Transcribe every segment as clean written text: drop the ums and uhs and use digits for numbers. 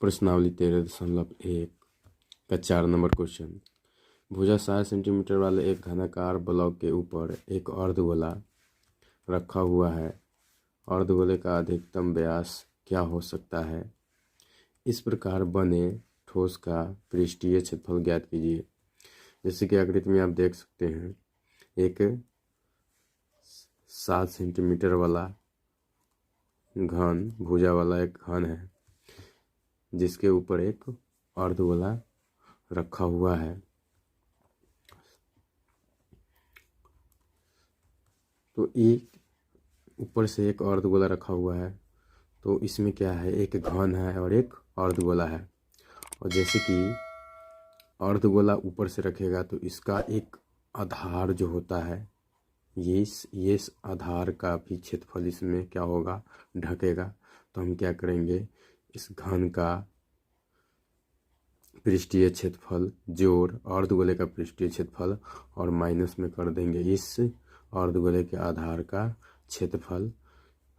प्रश्नावली 13.1 का 4 number question. भुजा 60 सेंटीमीटर वाले एक घनाकार ब्लॉक के ऊपर एक अर्धगोला रखा हुआ है। अर्धगोले का अधिकतम व्यास क्या हो सकता है? इस प्रकार बने ठोस का पृष्ठीय क्षेत्रफल ज्ञात कीजिए। जैसे कि आकृति में आप देख सकते हैं, एक 7 सेंटीमीटर वाला घन भुजा वाला एक घन है जिसके ऊपर एक अर्धगोला रखा हुआ है। तो एक ऊपर से एक अर्धगोला रखा हुआ है, तो इसमें क्या है, एक घन है और एक अर्धगोला है। और जैसे कि अर्धगोला ऊपर से रखेगा तो इसका एक आधार जो होता है, ये इस आधार का भी क्षेत्रफल इसमें क्या होगा, ढकेगा। तो हम क्या करेंगे, इस घन का पृष्ठीय क्षेत्रफल जोड़ अर्धगोले का पृष्ठीय क्षेत्रफल और माइनस में कर देंगे इस अर्धगोले के आधार का क्षेत्रफल।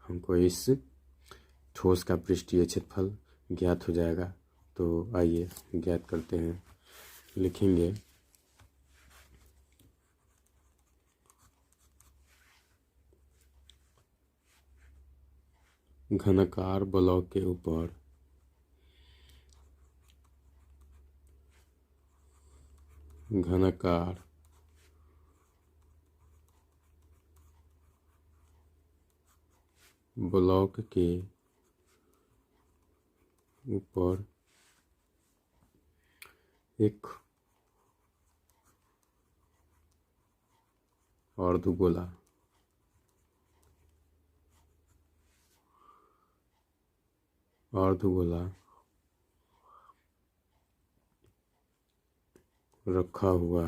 हमको इस ठोस का पृष्ठीय क्षेत्रफल ज्ञात हो जाएगा। तो आइए ज्ञात करते हैं। लिखेंगे घनाकार ब्लॉक के ऊपर घनाकार ब्लॉक के ऊपर एक अर्धगोला रखा हुआ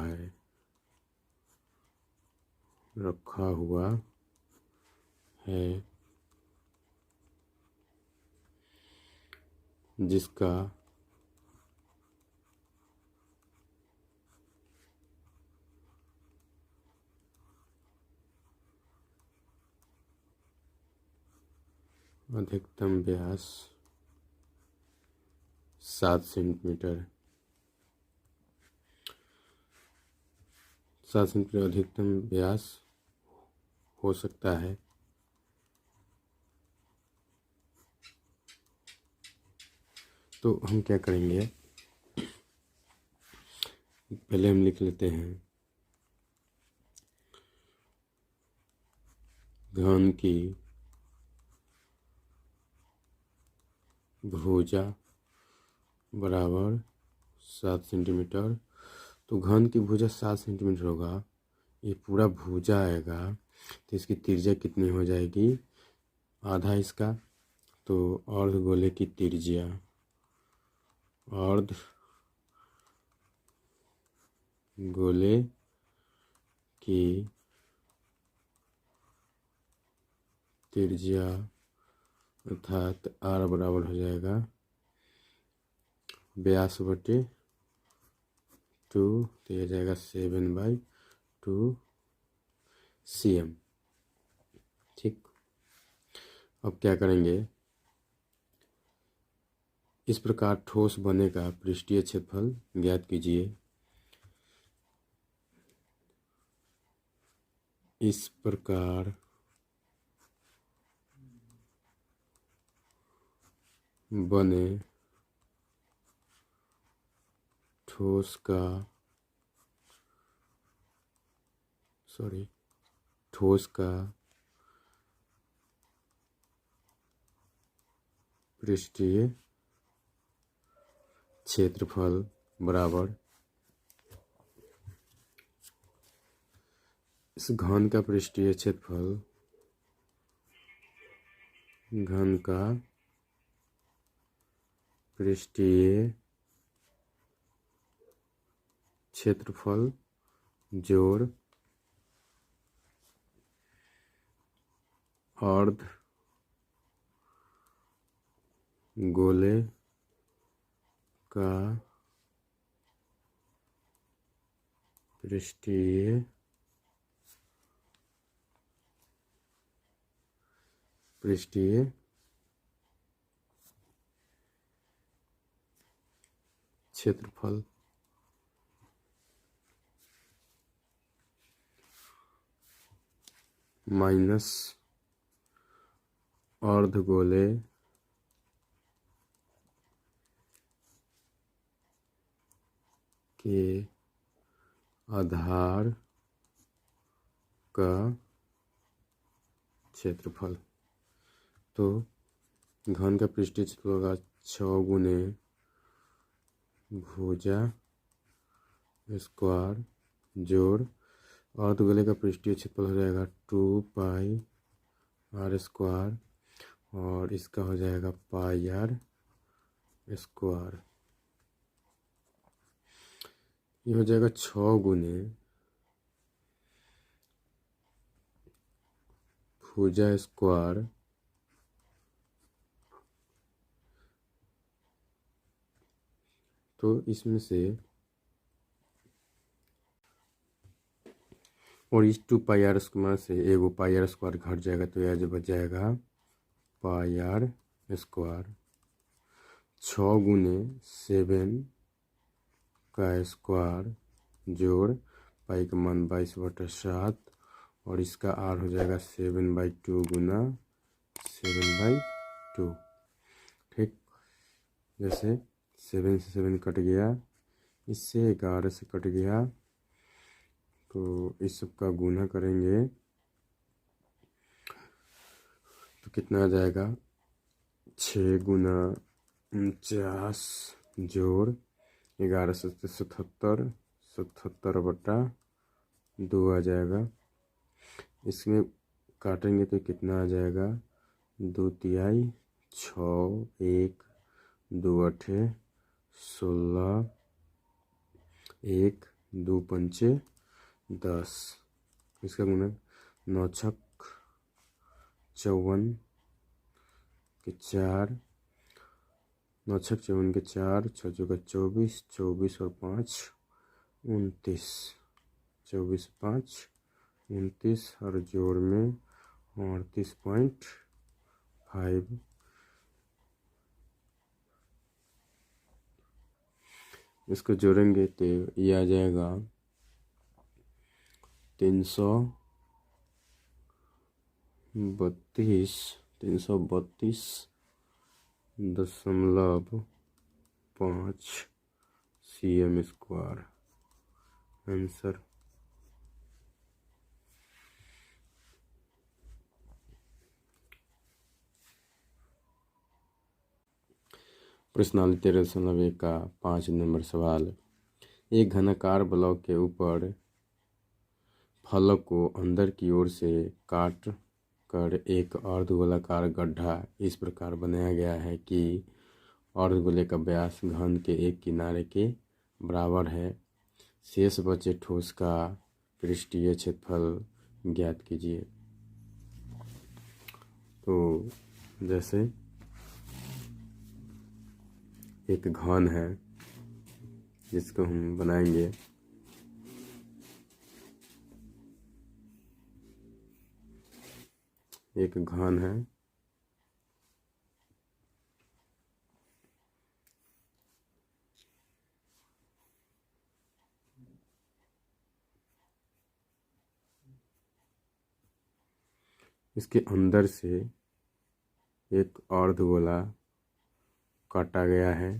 है जिसका अधिकतम व्यास 7 सेंटीमीटर अधिकतम व्यास हो सकता है। तो हम क्या करेंगे, पहले हम लिख लेते हैं घन की भुजा बराबर 7 सेंटीमीटर। तो घन की भुजा 7 सेंटीमीटर होगा, ये पूरा भुजा आएगा, तो इसकी त्रिज्या कितनी हो जाएगी, आधा इसका। तो अर्धगोले की त्रिज्या, अर्धगोले की त्रिज्या अर्थात r बराबर हो जाएगा व्यास बटे 2, तो यह जाएगा 7/2 cm। ठीक, अब क्या करेंगे, इस प्रकार ठोस बनेगा पृष्ठीय क्षेत्रफल ज्ञात कीजिए। इस प्रकार बने ठोस का पृष्ठीय क्षेत्रफल बराबर इस घन का पृष्ठीय क्षेत्रफल, घन का पृष्ठीय क्षेत्रफल जोड़ अर्धगोले का पृष्ठीय क्षेत्रफल माइनस अर्धगोले के आधार का क्षेत्रफल। तो घन का पृष्ठीय क्षेत्रफल होगा 6 गुने भुजा स्क्वायर जोड़ अर्धगोले का पृष्ठीय क्षेत्रफल हो जाएगा 2 पाई आर स्क्वायर और इसका हो जाएगा पाई आर स्क्वायर। ये हो जाएगा 6 गुने भुजा स्क्वायर तो इसमें से और इस 2 पाई आर स्क्वायर से एगो पाई आर स्क्वायर घट जाएगा तो यह जो बच जाएगा पाई आर स्क्वायर। 6 गुने 7 का स्क्वायर जोड़ पाई का मान 22/7 और इसका आर हो जाएगा 7/2 गुना 7/2। ठीक, जैसे 7 से 7 कट गया, इससे 11 से कट गया तो इस सब का गुना करेंगे तो कितना आ जाएगा 6 गुना 49 जोड़ 11 से 77 77/2 आ जाएगा। इसमें काटेंगे तो कितना आ जाएगा 2 तिहाई 6 1 2 8 16 1 2 पंचे 10। इसका गुना 9 छक 54 के 4 9 छक 54 के 4 6 चौका 24 24 और 5 29 24 5 29 और जोड़ में 38.5। इसको जोड़ेंगे तो ये आ जाएगा 332.5 cm स्क्वायर आंसर। प्रश्नावली 13.1 का 5 नंबर सवाल। एक घनाकार ब्लॉक के ऊपर फलक को अंदर की ओर से काट कर एक अर्धगोलाकार गड्ढा इस प्रकार बनाया गया है कि अर्धगोले का व्यास घन के एक किनारे के बराबर है। शेष बचे ठोस का पृष्ठीय क्षेत्रफल ज्ञात कीजिए। तो जैसे एक घन है जिसको हम बनाएंगे, एक घन है इसके अंदर से एक अर्धगोला काटा गया है।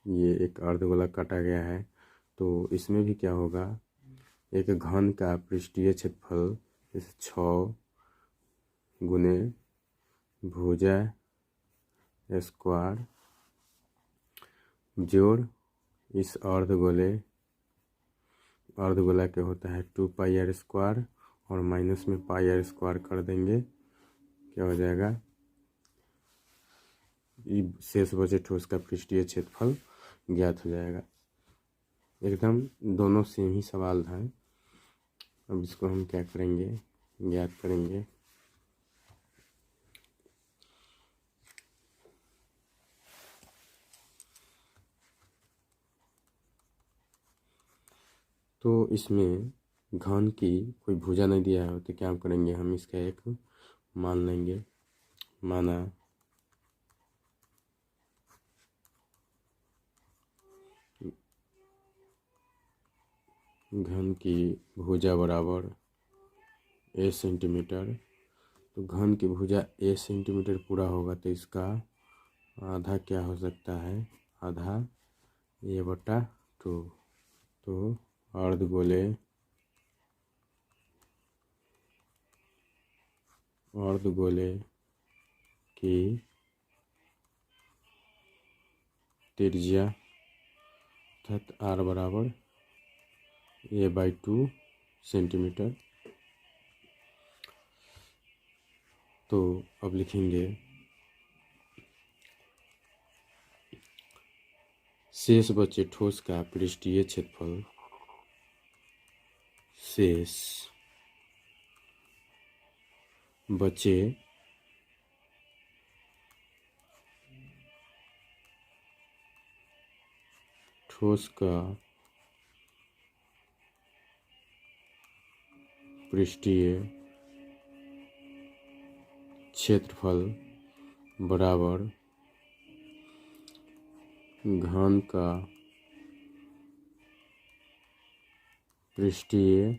ये एक अर्धगोला काटा गया है तो इसमें भी क्या होगा, एक घन का पृष्ठीय क्षेत्रफल जैसे 6 गुने भुजा स्क्वायर जोड़ इस अर्धगोला के होता है 2 पाई आर स्क्वायर और माइनस में पाई आर स्क्वायर कर देंगे, क्या हो जाएगा शेष बचे ठोस का पृष्ठीय क्षेत्रफल ज्ञात हो जाएगा। एकदम दोनों सेम ही सवाल है। अब इसको हम क्या करेंगे, ज्ञात करेंगे। तो इसमें घन की कोई भुजा नहीं दिया है तो क्या करेंगे, हम इसका एक मान लेंगे। माना घन की भुजा बराबर a सेंटीमीटर। तो घन की भुजा a सेंटीमीटर पूरा होगा तो इसका आधा क्या हो सकता है, आधा a/2। तो अर्धगोले की त्रिज्या अर्थात r बराबर a/2 सेंटीमीटर। तो अब लिखेंगे शेष बचे ठोस का पृष्ठीय क्षेत्रफल, शेष बचे ठोस का पृष्ठीय क्षेत्रफल बराबर घन का पृष्ठीय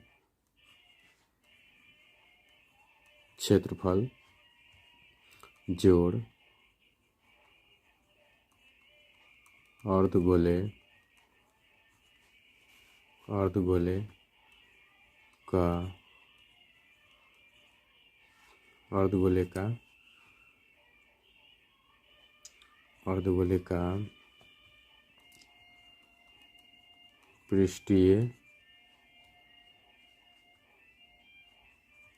क्षेत्रफल जोड़ अर्धगोले का पृष्ठीय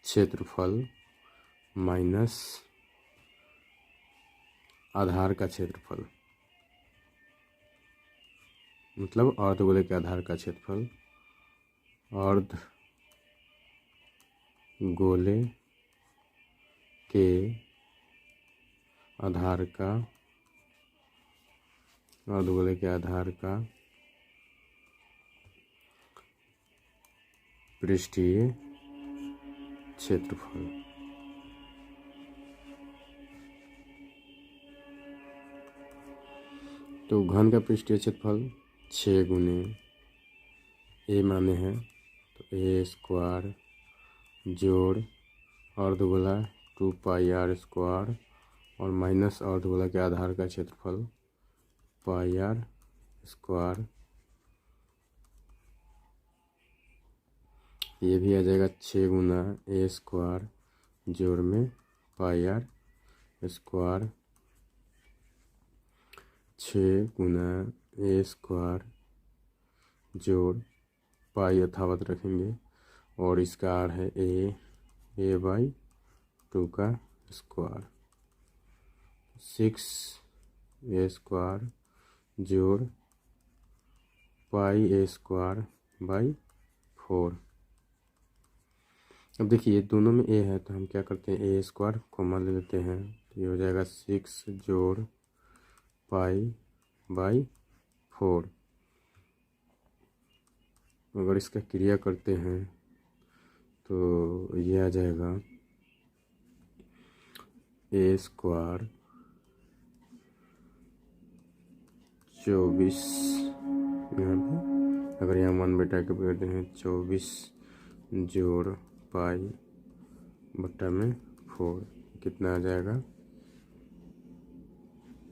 क्षेत्रफल माइनस आधार का क्षेत्रफल, मतलब अर्धगोले के आधार का क्षेत्रफल, अर्धगोले के आधार का पृष्ठीय क्षेत्रफल। तो घन का पृष्ठीय क्षेत्रफल 6 गुने a माने हैं तो a² जोड़ अर्धगोला 2πr² और माइनस अर्धगोला के आधार का क्षेत्रफल πr²। ये भी आ जाएगा 6 गुना a² जोड़ में πr², 6 गुना a² जोड़ पाई यथावत रखेंगे और इसका r है a/2 का स्क्वायर, 6a² जोड़ πa²/4। अब देखिए दोनों में a है तो हम क्या करते हैं, a² कॉमन ले लेते हैं तो ये हो जाएगा 6 जोड़ π/4। अगर इसका क्रिया करते हैं तो ये आ जाएगा a² 24, यहाँ पे अगर यहाँ 1/2 के करते हैं 24 जोड़ π/4 कितना आ जाएगा।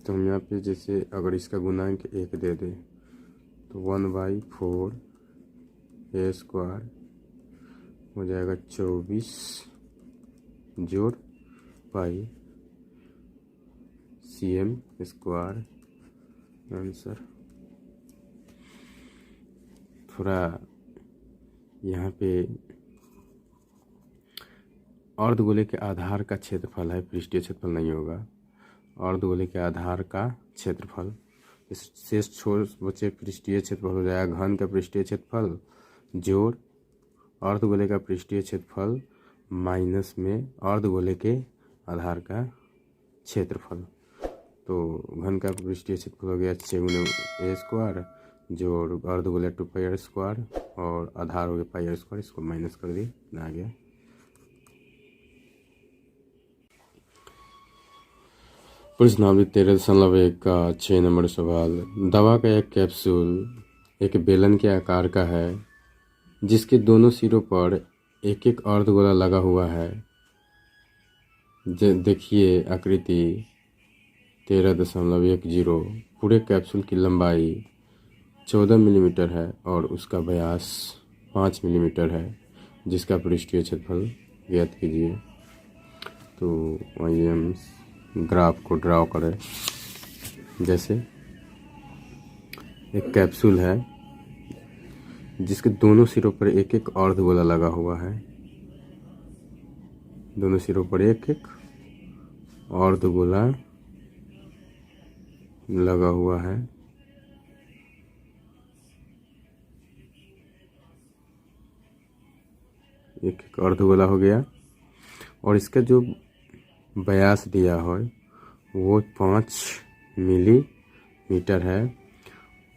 तो हम यहाँ पे जैसे अगर इसका गुणांक 1 दे दें तो 1/4 a² हो जाएगा 24 जोड़ π/cm²। आंसर थोड़ा यहाँ पे अर्धगोले के आधार का क्षेत्रफल है, पृष्ठीय क्षेत्रफल नहीं होगा। अर्धगोले के आधार का क्षेत्रफल, इस शेष छोर बचे पृष्ठीय क्षेत्रफल हो जाएगा घन का पृष्ठीय क्षेत्रफल जोड़ अर्धगोले का पृष्ठीय क्षेत्रफल माइनस में अर्धगोले के आधार का क्षेत्रफल। तो घन का पृष्ठीय क्षेत्रफल हो गया 6 गुने a² जोड़ अर्धगोले 2πr² और आधार हो गया πr², इसको माइनस कर दिए आ गया। प्रश्नावली 13.1 का 6 नंबर सवाल, दवा का एक कैप्सूल एक बेलन के आकार का है जिसके दोनों सिरों पर एक एक अर्धगोला लगा हुआ है। देखिए आकृति 13.10। पूरे कैप्सूल की लंबाई 14 मिलीमीटर है और उसका व्यास 5 मिलीमीटर है, जिसका पृष्ठीय क्षेत्रफल ज्ञात कीजिए। तो आइए हम ग्राफ को ड्रॉ करें। जैसे एक कैप्सूल है जिसके दोनों सिरों पर एक एक अर्धगोला लगा हुआ है। दोनों सिरों पर एक एक अर्धगोला लगा हुआ है। एक एक अर्धगोला हो गया और इसका जो व्यास दिया है वो 5 मिलीमीटर है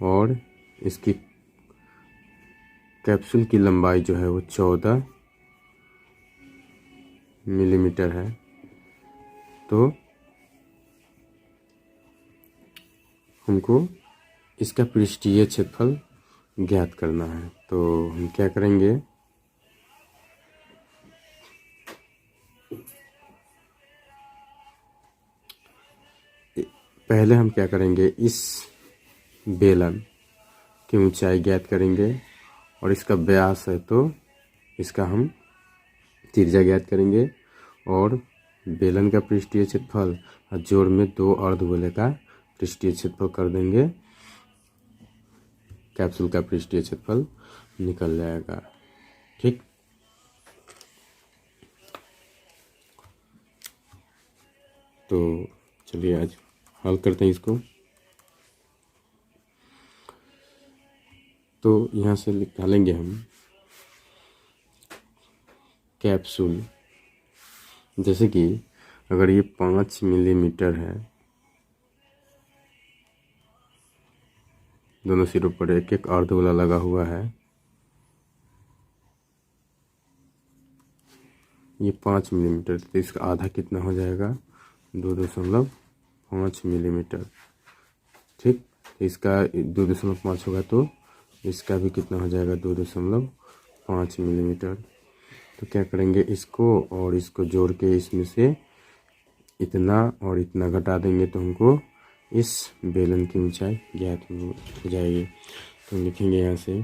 और इसकी कैप्सूल की लंबाई जो है वो 14 मिलीमीटर है। तो हमको इसका पृष्ठीय क्षेत्रफल ज्ञात करना है। तो हम क्या करेंगे, पहले हम क्या करेंगे, इस बेलन की ऊंचाई ज्ञात करेंगे और इसका व्यास है तो इसका हम त्रिज्या ज्ञात करेंगे और बेलन का पृष्ठीय क्षेत्रफल और जोड़ में 2 अर्धगोले का पृष्ठीय क्षेत्रफल कर देंगे। कैप्सूल का पृष्ठीय क्षेत्रफल निकल जाएगा। ठीक, तो चलिए आज हल करते हैं इसको। तो यहाँ से निकालेंगे हम कैप्सूल। जैसे कि अगर ये 5 मिलीमीटर है, दोनों सिरों पर एक एक अर्धगोला लगा हुआ है, ये 5 मिलीमीटर, तो इसका आधा कितना हो जाएगा, 2.5 मिलीमीटर। ठीक, इसका 2.5 होगा तो इसका भी कितना हो जाएगा, 2.5 मिलीमीटर। तो क्या करेंगे, इसको और इसको जोड़ के इसमें से इतना और इतना घटा देंगे तो हमको इस बेलन की ऊंचाई ज्ञात हो जाएगी। तो लिखेंगे यहाँ से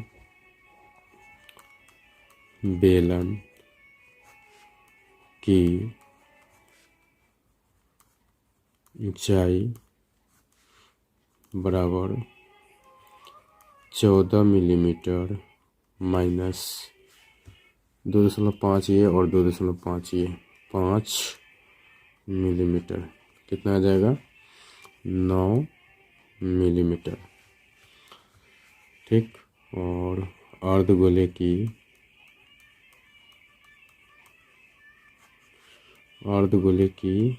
बेलन की ऊंचाई बराबर 14 मिलीमीटर माइनस 2.5 ये और 2.5 ये, 5 मिलीमीटर, कितना आ जाएगा, 9 मिलीमीटर। ठीक, और अर्धगोले की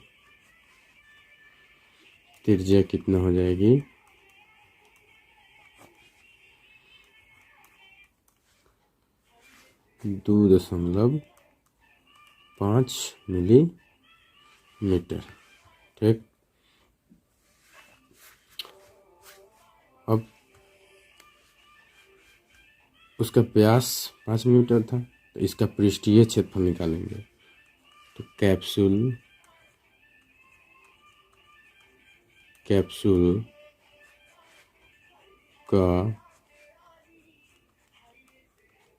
त्रिज्या कितना हो जाएगी, 2.5 मिलीमीटर। ठीक, अब उसका व्यास 5 मिलीमीटर था तो इसका पृष्ठीय क्षेत्रफल निकालेंगे। तो कैप्सूल का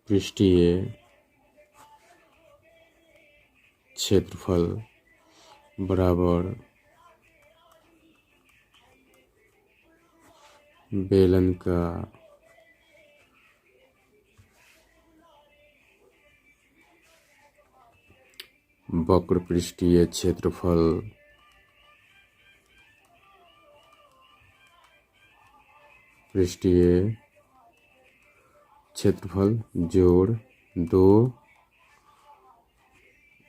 पृष्ठीय क्षेत्रफल बराबर बेलन का वक्र पृष्ठीय क्षेत्रफल जोड़ 2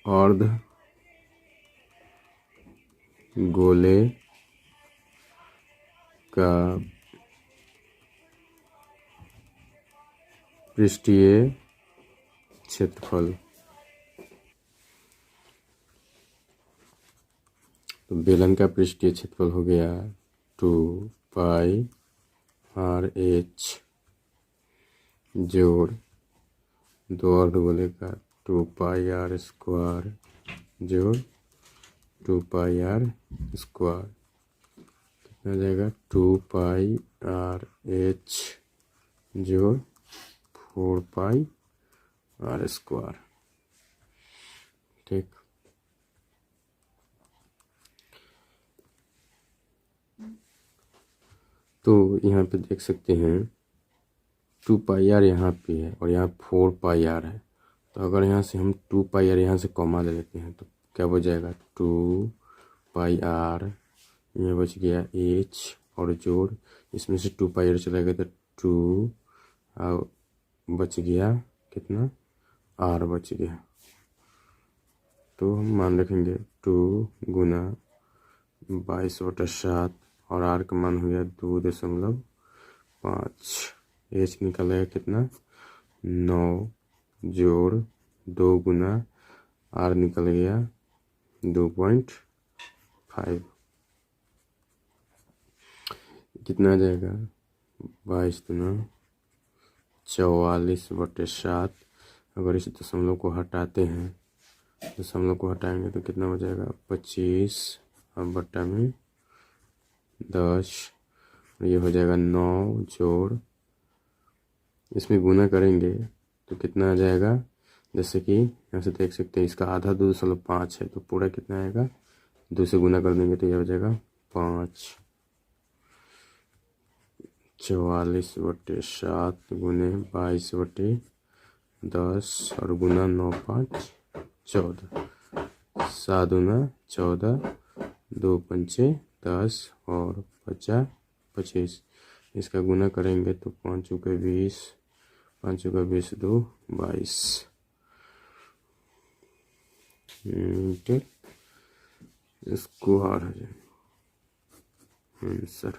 अर्ध गोले का पृष्ठीय क्षेत्रफल। तो बेलन का पृष्ठीय क्षेत्रफल हो गया 2 पाई RH जोड़ दो अर्धगोले का 2πr² जोड़ 2πr² कितना हो जाएगा 2πrh जोड़ 4πr²। ठीक, तो यहाँ पे देख सकते हैं 2πr यहाँ पे है और यहाँ 4πr है। तो अगर यहाँ से हम 2πr यहाँ से कॉमा ले लेते हैं तो क्या हो जाएगा 2πr, यहाँ बच गया h और जोड़, इसमें से 2πr चला गया तो 2 और बच गया कितना r बच गया। तो हम मान रखेंगे 2 गुना 22/7 और r का मान हो गया 2.5। h निकलेगा कितना 9 जोड़ 2 गुना r निकल गया 2.5। कितना आ जाएगा 22 दूना 44/7। अगर इस दशमलव को हटाते हैं, दशमलव को हटाएंगे तो कितना हो जाएगा 25 और बट्टा में 10, ये हो जाएगा 9 जोड़, इसमें गुना करेंगे तो कितना आ जाएगा, जैसे कि यहाँ से देख सकते हैं इसका आधा 2.5 है तो पूरा कितना आएगा 2 से गुना कर देंगे तो यह हो जाएगा 5। 44/7 गुने 22/10 और गुना 9 5 14, 7 दूना 14, 2 पंचे 10 और 50 25। इसका गुना करेंगे तो 5 चौके 20, 5 चौका 20 2 22 मीटर स्क्वायर है आंसर।